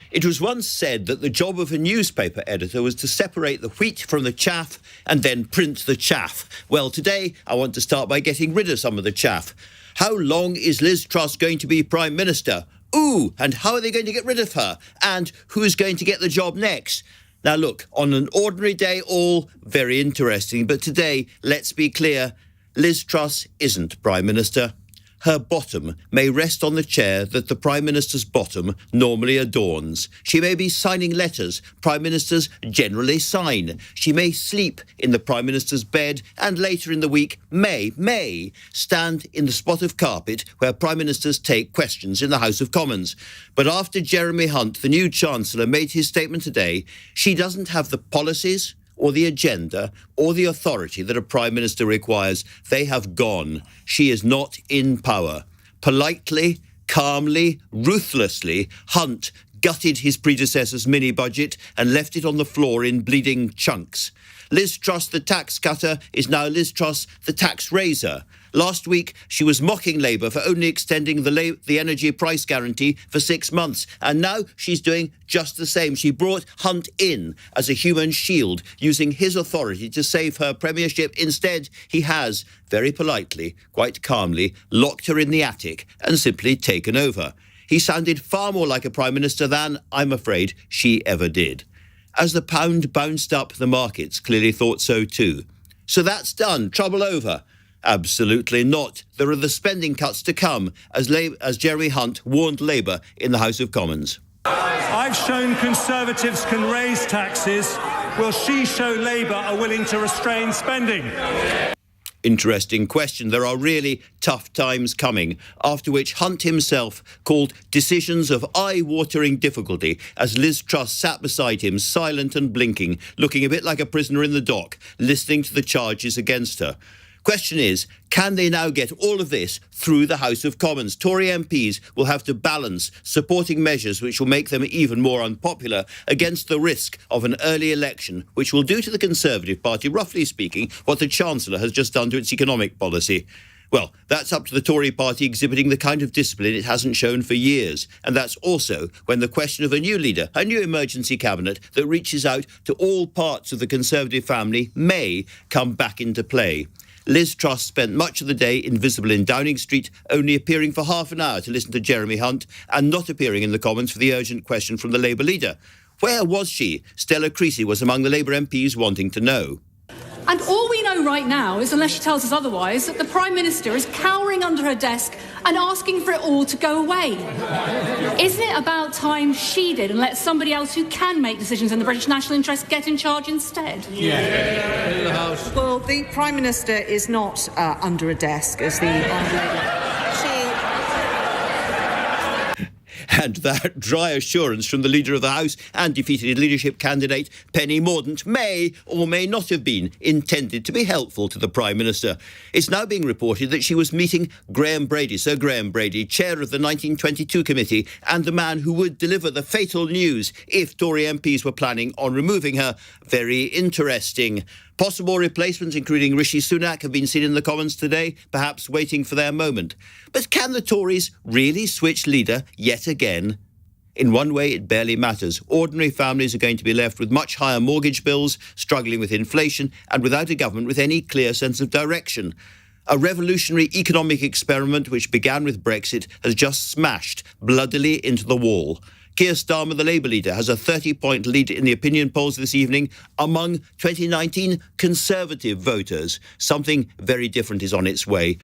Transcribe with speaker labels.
Speaker 1: It was once said that the job of a newspaper editor was to separate the wheat from the chaff and then print the chaff. Well, today I want to start by getting rid of some of the chaff. How long is Liz Truss going to be Prime Minister? Ooh, and how are they going to get rid of her? And who's going to get the job next? Now look, on an ordinary day, all very interesting. But today, let's be clear, Liz Truss isn't Prime Minister. Her bottom may rest on the chair that the Prime Minister's bottom normally adorns. She may be signing letters Prime Ministers generally sign. She may sleep in the Prime Minister's bed and later in the week may stand in the spot of carpet where Prime Ministers take questions in the House of Commons. But after Jeremy Hunt, the new Chancellor, made his statement today, she doesn't have the policies or the agenda, or the authority that a Prime Minister requires. They have gone. She is not in power. Politely, calmly, ruthlessly, Hunt gutted his predecessor's mini-budget and left it on the floor in bleeding chunks. Liz Truss, the tax cutter, is now Liz Truss, the tax raiser. Last week, she was mocking Labour for only extending the energy price guarantee for 6 months. And now she's doing just the same. She brought Hunt in as a human shield, using his authority to save her premiership. Instead, he has, very politely, quite calmly, locked her in the attic and simply taken over. He sounded far more like a Prime Minister than, I'm afraid, she ever did. As the pound bounced up, the markets clearly thought so too. So that's done. Trouble over. Absolutely not. There are the spending cuts to come, as Jeremy Hunt warned Labour in the House of Commons.
Speaker 2: I've shown Conservatives can raise taxes. Will she show Labour are willing to restrain spending?
Speaker 1: Interesting question. There are really tough times coming, after which Hunt himself called decisions of eye-watering difficulty as Liz Truss sat beside him, silent and blinking, looking a bit like a prisoner in the dock, listening to the charges against her. Question is, can they now get all of this through the House of Commons? Tory MPs will have to balance supporting measures which will make them even more unpopular against the risk of an early election, which will do to the Conservative Party, roughly speaking, what the Chancellor has just done to its economic policy. Well, that's up to the Tory party exhibiting the kind of discipline it hasn't shown for years. And that's also when the question of a new leader, a new emergency cabinet that reaches out to all parts of the Conservative family may come back into play. Liz Truss spent much of the day invisible in Downing Street, only appearing for half an hour to listen to Jeremy Hunt and not appearing in the Commons for the urgent question from the Labour leader. Where was she? Stella Creasy was among the Labour MPs wanting to know.
Speaker 3: And all we know right now is, unless she tells us otherwise, that the Prime Minister is cowering under her desk and asking for it all to go away. Isn't it about time she did and let somebody else who can make decisions in the British national interest get in charge instead?
Speaker 4: Yeah. Well, the Prime Minister is not under a desk, as the Honourable Lady.
Speaker 1: And that dry assurance from the Leader of the House and defeated leadership candidate Penny Mordaunt may or may not have been intended to be helpful to the Prime Minister. It's now being reported that she was meeting Sir Graham Brady, chair of the 1922 committee, and the man who would deliver the fatal news if Tory MPs were planning on removing her. Very interesting. Possible replacements, including Rishi Sunak, have been seen in the Commons today, perhaps waiting for their moment. But can the Tories really switch leader yet again? In one way, it barely matters. Ordinary families are going to be left with much higher mortgage bills, struggling with inflation, and without a government with any clear sense of direction. A revolutionary economic experiment which began with Brexit has just smashed bloodily into the wall. Keir Starmer, the Labour leader, has a 30-point lead in the opinion polls this evening among 2019 Conservative voters. Something very different is on its way.